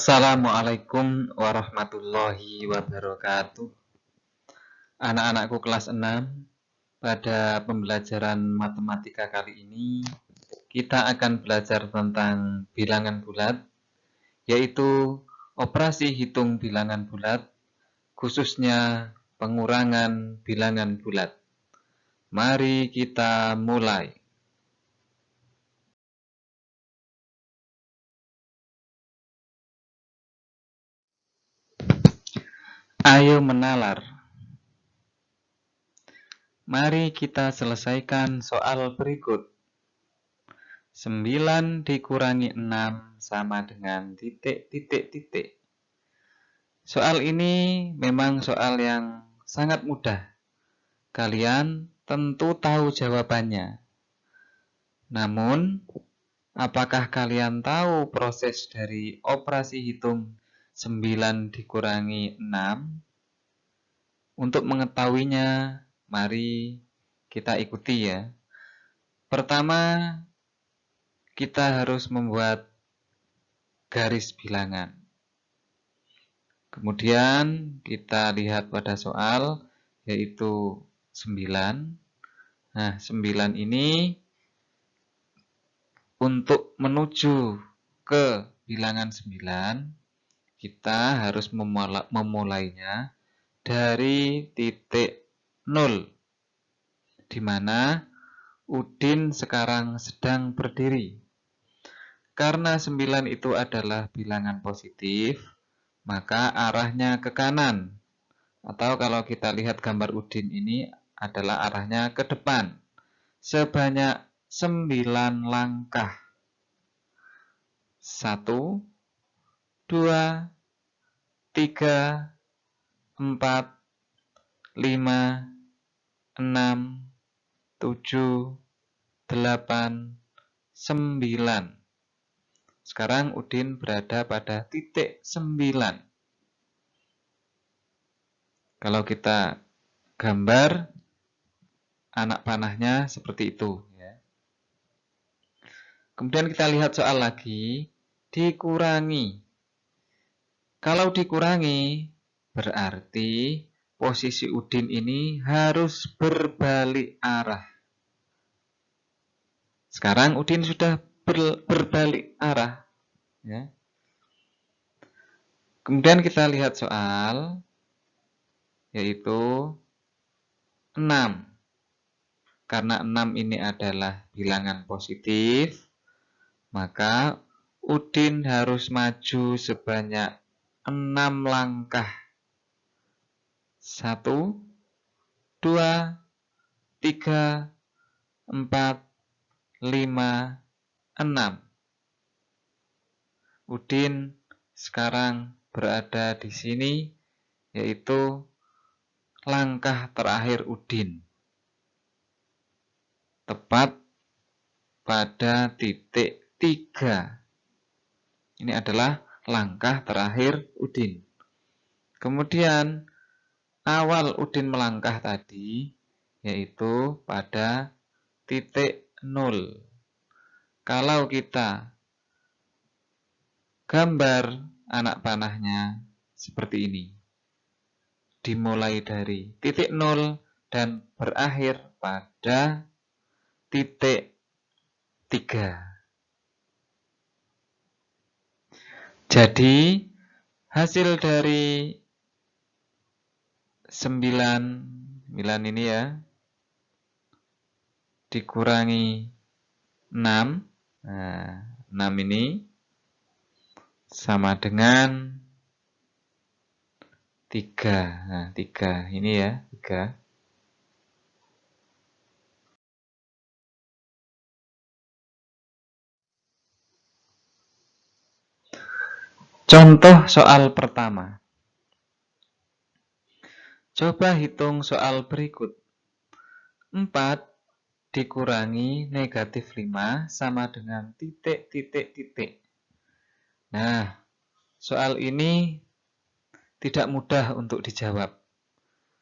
Assalamualaikum warahmatullahi wabarakatuh. Anak-anakku kelas 6, pada pembelajaran matematika kali ini kita akan belajar tentang bilangan bulat, yaitu operasi hitung bilangan bulat, khususnya pengurangan bilangan bulat. Mari kita mulai. Ayo menalar. Mari kita selesaikan soal berikut. 9 dikurangi 6 sama dengan titik. Soal ini memang soal yang sangat mudah. Kalian tentu tahu jawabannya. Namun, apakah kalian tahu proses dari operasi hitung 9 dikurangi 6? Untuk mengetahuinya, mari kita ikuti ya. Pertama, kita harus membuat garis bilangan. Kemudian kita lihat pada soal, yaitu 9. Nah, 9 ini untuk menuju ke bilangan 9, kita harus memulainya dari titik 0, di mana Udin sekarang sedang berdiri. Karena 9 itu adalah bilangan positif, maka arahnya ke kanan. Atau kalau kita lihat gambar Udin ini adalah arahnya ke depan. Sebanyak 9 langkah. 1, 2, 3, 4, 5, 6, 7, 8, 9. Sekarang Udin berada pada titik 9. Kalau kita gambar anak panahnya seperti itu ya. Kemudian kita lihat soal lagi, dikurangi. Kalau dikurangi berarti posisi Udin ini harus berbalik arah. Sekarang Udin sudah berbalik arah ya. Kemudian kita lihat soal, yaitu 6. Karena 6 ini adalah bilangan positif, maka Udin harus maju sebanyak 6 langkah. 1, 2, 3, 4, 5, 6. Udin sekarang berada di sini, yaitu langkah terakhir Udin. Tepat pada titik 3. Ini adalah langkah terakhir Udin. Kemudian awal Udin melangkah tadi, yaitu pada titik 0. Kalau kita gambar anak panahnya seperti ini. Dimulai dari titik 0 dan berakhir pada titik 3. Jadi, hasil dari 9 ini ya, dikurangi 6. Nah, 6 ini sama dengan 3. Nah, 3 ini ya, 3. Contoh soal pertama. Coba hitung soal berikut. 4 dikurangi negatif 5 sama dengan titik. Nah, soal ini tidak mudah untuk dijawab.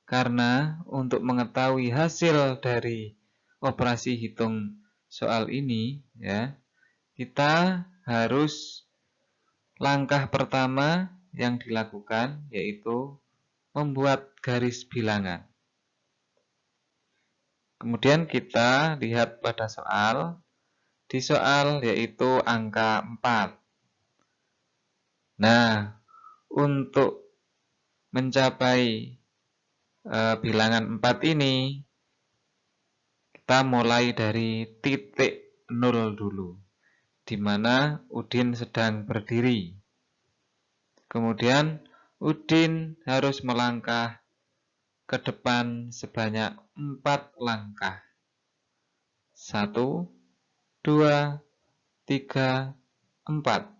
Karena untuk mengetahui hasil dari operasi hitung soal ini, ya, kita harus langkah pertama yang dilakukan yaitu membuat garis bilangan. Kemudian kita lihat pada soal. Di soal yaitu angka 4. Nah, untuk mencapai bilangan 4 ini, kita mulai dari titik 0 dulu, di mana Udin sedang berdiri. Kemudian Udin harus melangkah ke depan sebanyak 4 langkah. 1, 2, 3, 4.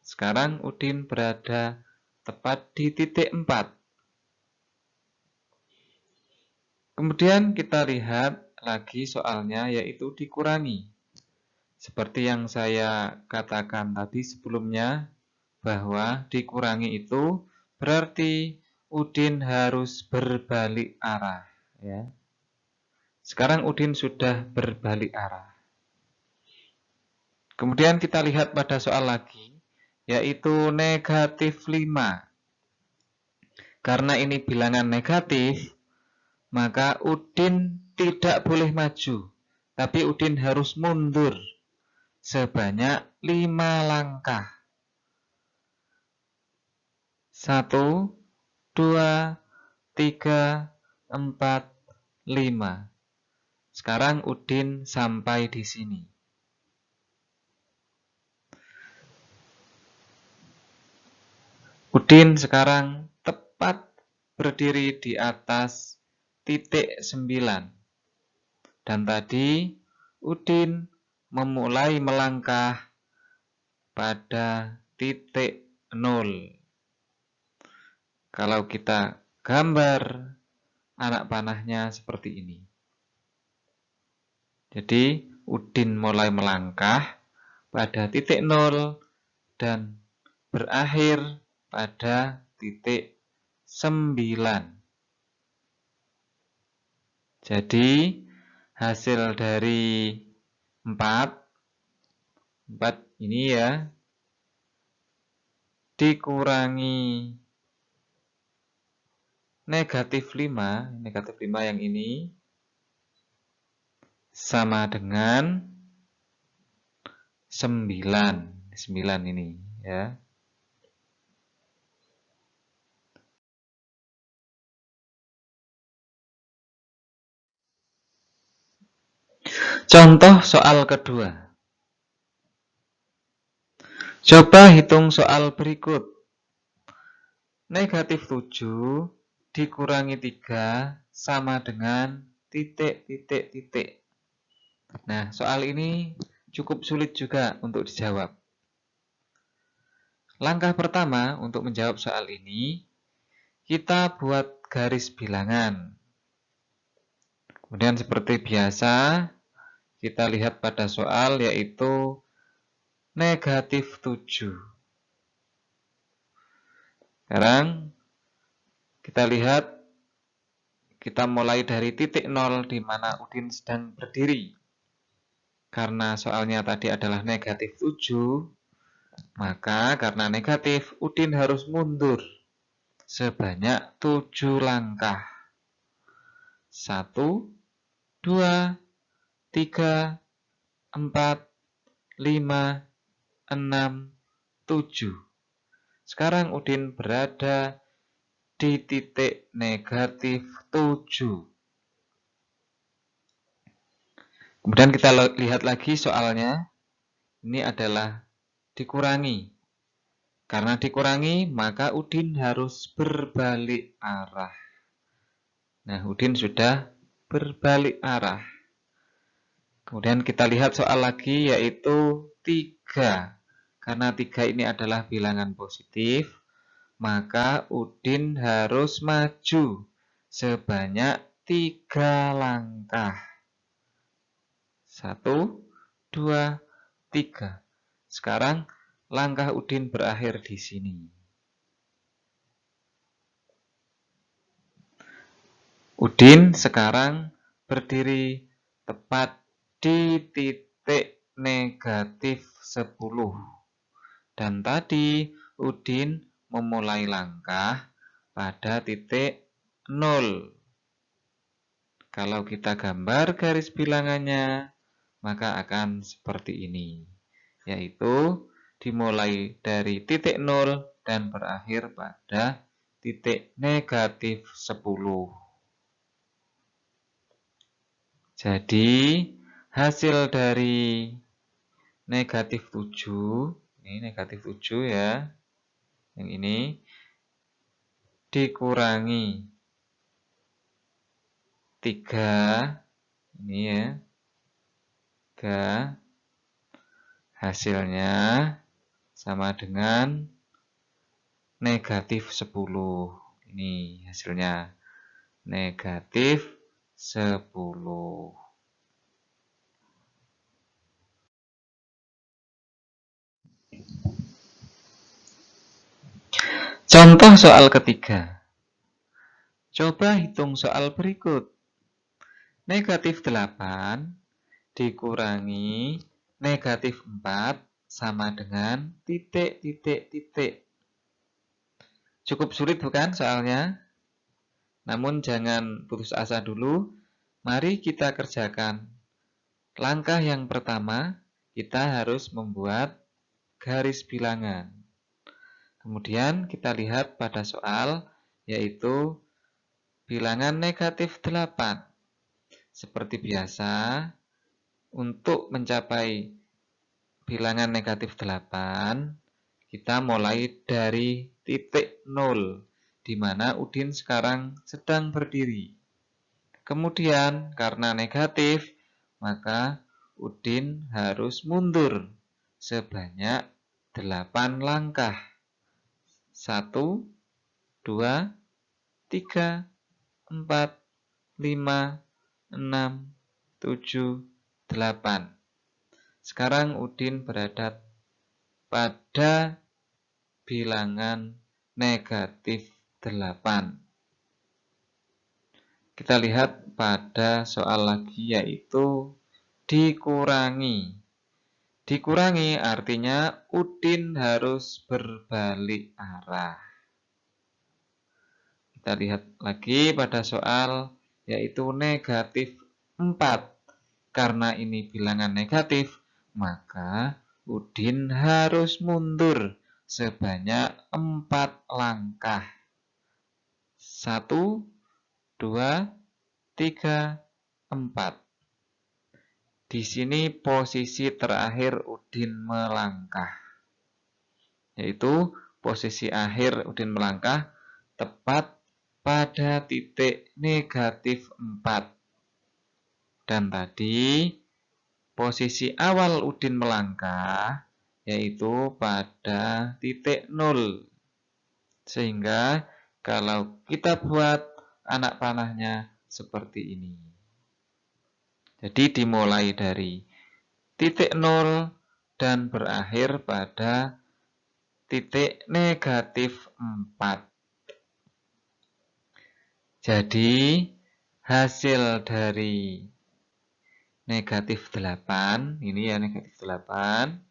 Sekarang Udin berada tepat di titik 4. Kemudian kita lihat lagi soalnya, yaitu dikurangi. Seperti yang saya katakan tadi sebelumnya, bahwa dikurangi itu berarti Udin harus berbalik arah. Ya. Sekarang Udin sudah berbalik arah. Kemudian kita lihat pada soal lagi, yaitu negatif 5. Karena ini bilangan negatif, maka Udin tidak boleh maju, tapi Udin harus mundur sebanyak 5 langkah. 1, 2, 3, 4, 5. Sekarang Udin sampai di sini. Udin sekarang tepat berdiri di atas titik 9. Dan tadi Udin memulai melangkah pada titik 0. Kalau kita gambar anak panahnya seperti ini. Jadi Udin mulai melangkah pada titik 0 dan berakhir pada titik 9. Jadi hasil dari 4 ini ya, dikurangi negatif 5 yang ini sama dengan 9 ini ya. Contoh soal kedua. Coba hitung soal berikut. Negatif 7 dikurangi 3 sama dengan titik. Nah, soal ini cukup sulit juga untuk dijawab. Langkah pertama untuk menjawab soal ini, kita buat garis bilangan. Kemudian seperti biasa, kita lihat pada soal yaitu negatif 7. Sekarang kita lihat, kita mulai dari titik 0 di mana Udin sedang berdiri. Karena soalnya tadi adalah negatif 7, maka karena negatif, Udin harus mundur sebanyak 7 langkah. 1, 2, 3, 4, 5, 6, 7. Sekarang Udin berada di titik negatif 7. Kemudian kita lihat lagi soalnya. Ini adalah dikurangi. Karena dikurangi, maka Udin harus berbalik arah. Nah, Udin sudah berbalik arah. Kemudian kita lihat soal lagi, yaitu 3. Karena 3 ini adalah bilangan positif, maka Udin harus maju sebanyak 3 langkah. 1, 2, 3. Sekarang langkah Udin berakhir di sini. Udin sekarang berdiri tepat di titik negatif 10. Dan tadi Udin memulai langkah pada titik 0. Kalau kita gambar garis bilangannya, maka akan seperti ini. Yaitu dimulai dari titik 0 dan berakhir pada titik negatif 10. Jadi hasil dari negatif 7, ini negatif 7 ya, yang ini dikurangi 3, ini ya, 3, hasilnya sama dengan negatif 10. Ini hasilnya negatif 10. Contoh soal ketiga. Coba hitung soal berikut. Negatif 8 dikurangi negatif 4 sama dengan titik, titik, titik. Cukup sulit bukan soalnya? Namun jangan putus asa dulu. Mari kita kerjakan. Langkah yang pertama, kita harus membuat garis bilangan. Kemudian kita lihat pada soal, yaitu bilangan negatif 8. Seperti biasa, untuk mencapai bilangan negatif 8, kita mulai dari titik 0, di mana Udin sekarang sedang berdiri. Kemudian, karena negatif, maka Udin harus mundur sebanyak 8 langkah. 1, 2, 3, 4, 5, 6, 7, 8. Sekarang Udin berada pada bilangan negatif 8. Kita lihat pada soal lagi, yaitu dikurangi. Dikurangi artinya Udin harus berbalik arah. Kita lihat lagi pada soal, yaitu negatif 4. Karena ini bilangan negatif, maka Udin harus mundur sebanyak 4 langkah. 1, 2, 3, 4. Di sini posisi terakhir Udin melangkah. Yaitu posisi akhir Udin melangkah tepat pada titik negatif 4. Dan tadi posisi awal Udin melangkah yaitu pada titik 0. Sehingga kalau kita buat anak panahnya seperti ini. Jadi dimulai dari titik 0 dan berakhir pada titik negatif 4. Jadi hasil dari negatif 8, ini ya negatif 8,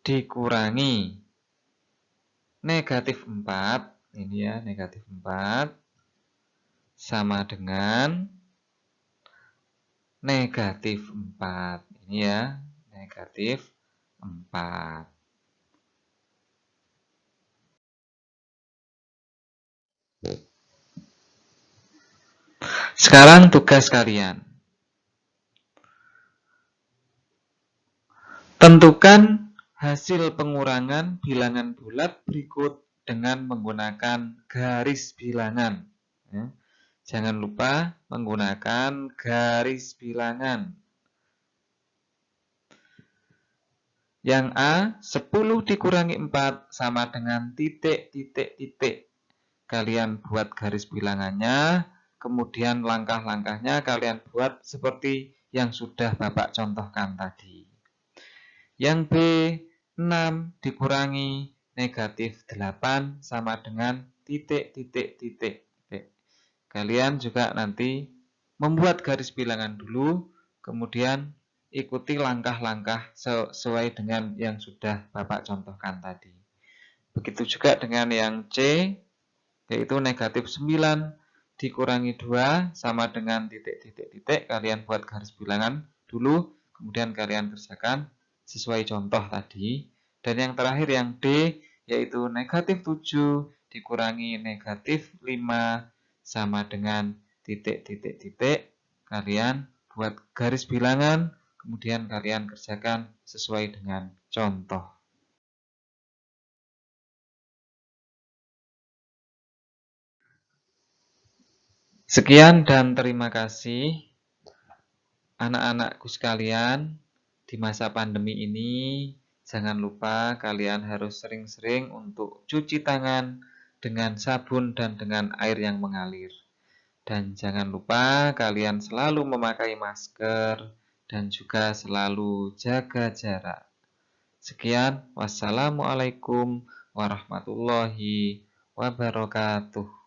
dikurangi negatif 4, ini ya negatif 4, sama dengan negatif 4, ini ya negatif 4. Sekarang tugas kalian. Tentukan hasil pengurangan bilangan bulat berikut dengan menggunakan garis bilangan. Ya. Jangan lupa menggunakan garis bilangan. Yang A, 10 dikurangi 4 sama dengan titik, titik, titik. Kalian buat garis bilangannya, kemudian langkah-langkahnya kalian buat seperti yang sudah Bapak contohkan tadi. Yang B, 6 dikurangi negatif 8 sama dengan titik, titik, titik. Kalian juga nanti membuat garis bilangan dulu, kemudian ikuti langkah-langkah sesuai dengan yang sudah Bapak contohkan tadi. Begitu juga dengan yang C, yaitu negatif 9 dikurangi 2 sama dengan titik-titik-titik. Kalian buat garis bilangan dulu, kemudian kalian kerjakan sesuai contoh tadi. Dan yang terakhir yang D, yaitu negatif 7 dikurangi negatif 5 sama dengan titik-titik-titik. Kalian buat garis bilangan, kemudian kalian kerjakan sesuai dengan contoh. Sekian dan terima kasih anak-anakku sekalian. Di masa pandemi ini, jangan lupa kalian harus sering-sering untuk cuci tangan dengan sabun dan dengan air yang mengalir. Dan jangan lupa kalian selalu memakai masker dan juga selalu jaga jarak. Sekian, wassalamualaikum warahmatullahi wabarakatuh.